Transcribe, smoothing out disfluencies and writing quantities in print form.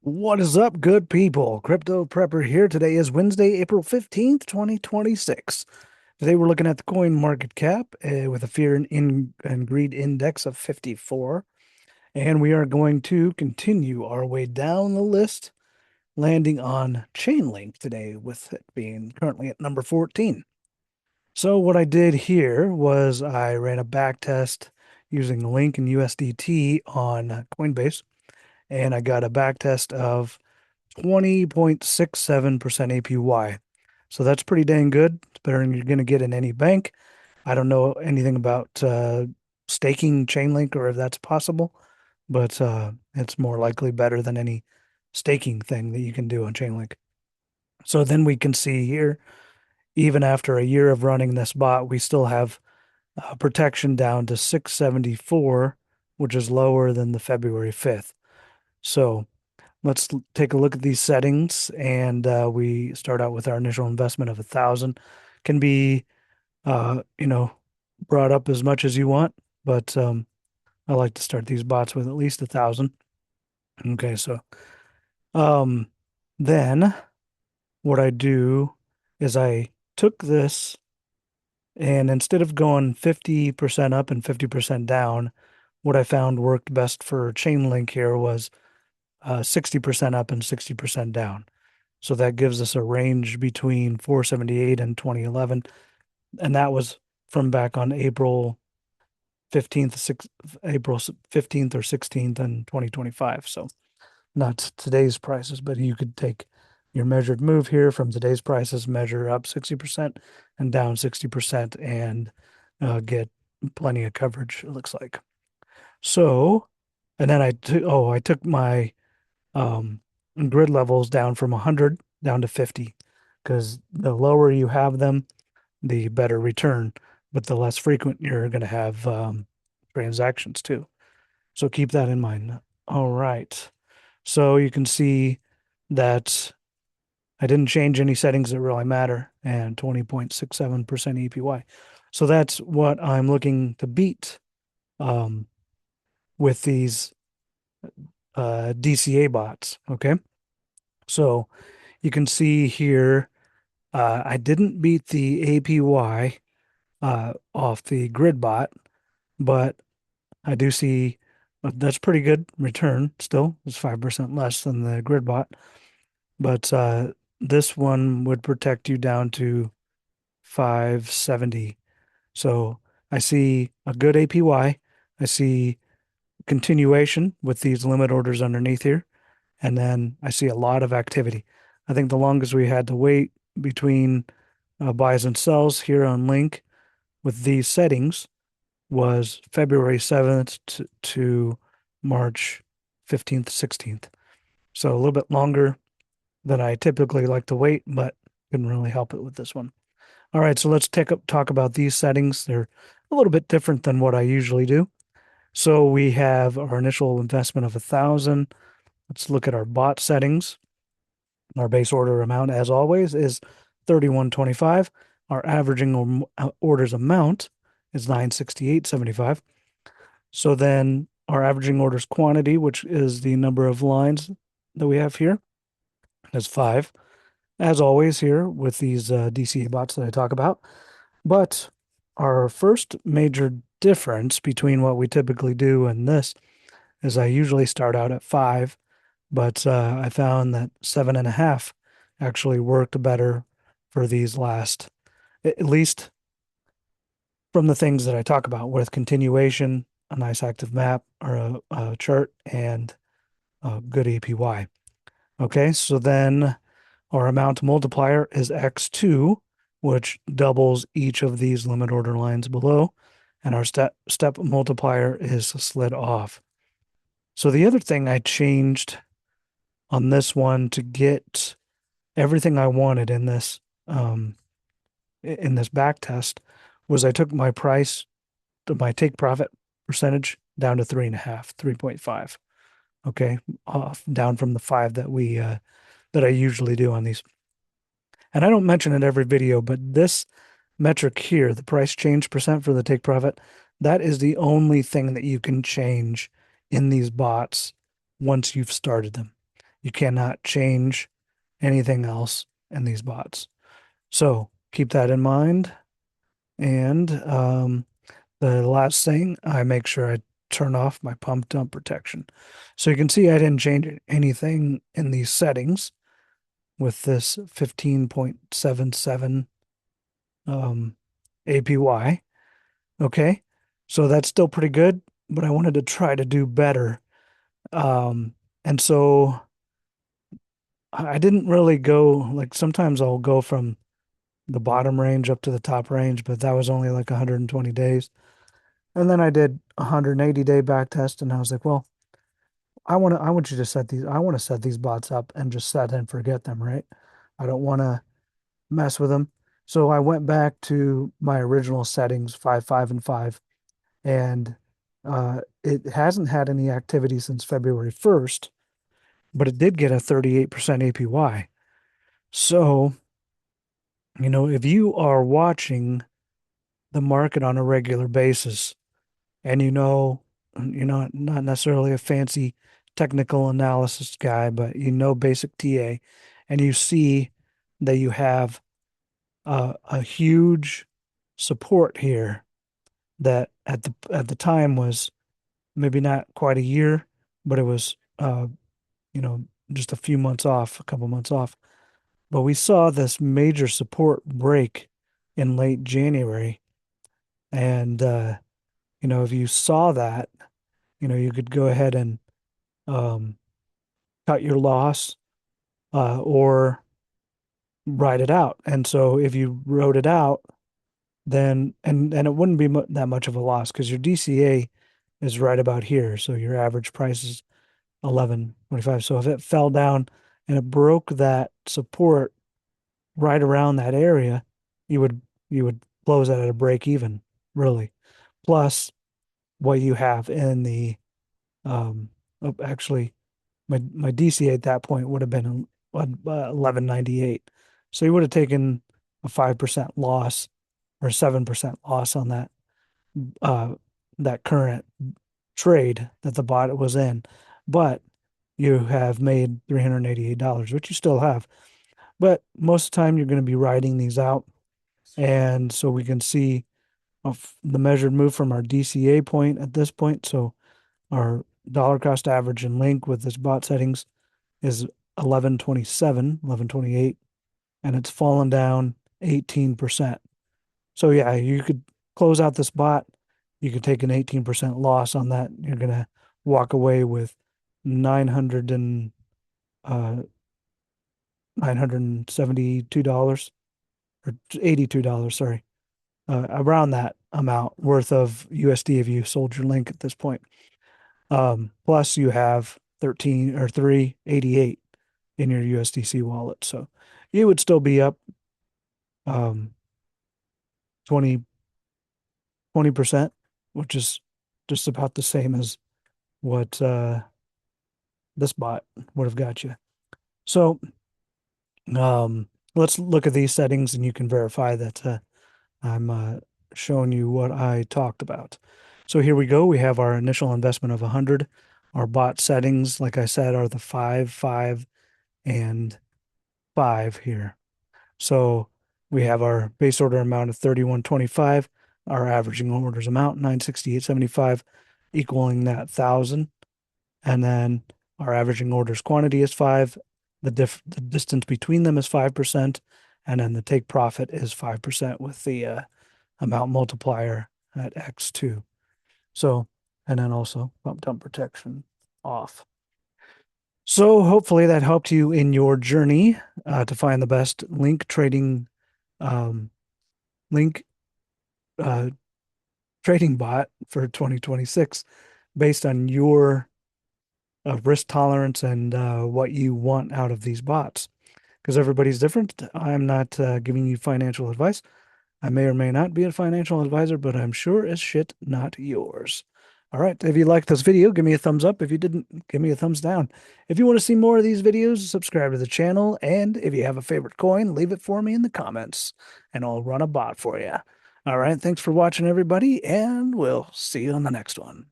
What is up, good people? Crypto Prepper here. Today is Wednesday, April 15th, 2026. Today we're looking at the coin market cap with a fear and greed index of 54. And we are going to continue our way down the list, landing on Chainlink today, with it being currently at number 14. So what I did here was I ran a back test using Link and USDT on Coinbase, and I got a back test of 20.67% APY. So that's pretty dang good. It's better than you're going to get in any bank. I don't know anything about staking Chainlink or if that's possible, but it's more likely better than any staking thing that you can do on Chainlink. So then we can see here, even after a year of running this bot, we still have protection down to 674, which is lower than the February 5th. So let's take a look at these settings, and we start out with our initial investment of 1,000. Can be, brought up as much as you want, but I like to start these bots with at least 1,000. Okay, so um, then what I do is I took this, and instead of going 50% up and 50% down, what I found worked best for Chainlink here was 60% up and 60% down. So that gives us a range between 478 and 2011. And that was from back on April 15th, April 15th or 16th in 2025. So not today's prices, but you could take your measured move here from today's prices, measure up 60% and down 60% and get plenty of coverage, it looks like. So, and then I took my grid levels down from 100 down to 50, because the lower you have them, the better return, but the less frequent you're going to have transactions too. So keep that in mind. All right. So you can see that I didn't change any settings that really matter, and 20.67% APY. So that's what I'm looking to beat um, with these DCA bots. Okay. So you can see here, I didn't beat the APY off the grid bot, but I do see that's pretty good return still. It's 5% less than the grid bot, but this one would protect you down to 570. So I see a good APY. I see continuation with these limit orders underneath here. And then I see a lot of activity. I think the longest we had to wait between buys and sells here on Link with these settings was February 7th to March 15th, 16th. So a little bit longer than I typically like to wait, but couldn't really help it with this one. All right, so let's talk about these settings. They're a little bit different than what I usually do. So we have our initial investment of 1,000. Let's look at our bot settings. Our base order amount, as always, is 31.25. Our averaging orders amount is 968.75. So then our averaging orders quantity, which is the number of lines that we have here, is 5. As always here with these DCA bots that I talk about. But our first major difference between what we typically do and this is I usually start out at 5, but I found that 7.5 actually worked better for these last, at least from the things that I talk about with continuation, a nice active map or a chart, and a good APY. Okay, so then our amount multiplier is X2, which doubles each of these limit order lines below, and our step multiplier is slid off. So the other thing I changed on this one to get everything I wanted in this back test was I took my my take profit percentage down to 3.5, 3.5. Okay, off down from the 5 that I usually do on these. And I don't mention it every video, but this metric here, the price change percent for the take profit, that is the only thing that you can change in these bots once you've started them. You cannot change anything else in these bots. So keep that in mind. And the last thing, I make sure I turn off my pump dump protection. So you can see I didn't change anything in these settings with this 15.77 um, APY. Okay. So that's still pretty good, but I wanted to try to do better. And so I didn't really go like sometimes I'll go from the bottom range up to the top range, but that was only like 120 days. And then I did a 180-day back test and I was like, well, I want you to set these I want to set these bots up and just set and forget them, right? I don't want to mess with them. So I went back to my original settings, 5, 5, and 5, and it hasn't had any activity since February 1st, but it did get a 38% APY. So, if you are watching the market on a regular basis and you're not necessarily a fancy technical analysis guy, but basic TA, and you see that you have a huge support here that at the time was maybe not quite a year, but it was you know, just a few months off, a couple months off. But we saw this major support break in late January. And if you saw that, you could go ahead and um cut your loss or ride it out. And so if you rode it out, then and it wouldn't be that much of a loss because your DCA is right about here. So your average price is 11.25. So if it fell down and it broke that support right around that area, you would you would close that at a break even, really. Plus what you have in the actually my DCA at that point would have been 11.98. So you would have taken a 5% loss or 7% loss on uh that current trade that the bot was in. But you have made $388, which you still have. But most of the time, you're going to be riding these out. And so we can see the measured move from our DCA point at this point. So our dollar cost average and link with this bot settings is 11.27, 11.28, and it's fallen down 18%. So yeah, you could close out this bot. You could take an 18% loss on that. You're going to walk away with 900 and $972 or $82, sorry, around that amount worth of USD if you sold your link at this point. Plus you have 13 or 388 in your USDC wallet. So you would still be up um 20 20%, which is just about the same as what this bot would have got you. So let's look at these settings and you can verify that I'm showing you what I talked about. So here we go. We have our initial investment of 100. Our bot settings, like I said, are the 5, 5, and 5 here. So we have our base order amount of 31.25, our averaging orders amount 968.75, equaling that 1,000. And then our averaging orders quantity is 5. The distance between them is 5%, and then the take profit is 5% with the amount multiplier at X2. So, and then also pump dump protection off. So hopefully that helped you in your journey to find the best link trading um, link uh, trading bot for 2026 based on your risk tolerance and what you want out of these bots. Because everybody's different. I'm not giving you financial advice. I may or may not be a financial advisor, but I'm sure as shit not yours. All right. If you liked this video, give me a thumbs up. If you didn't, give me a thumbs down. If you want to see more of these videos, subscribe to the channel. And if you have a favorite coin, leave it for me in the comments and I'll run a bot for you. All right. Thanks for watching, everybody, and we'll see you on the next one.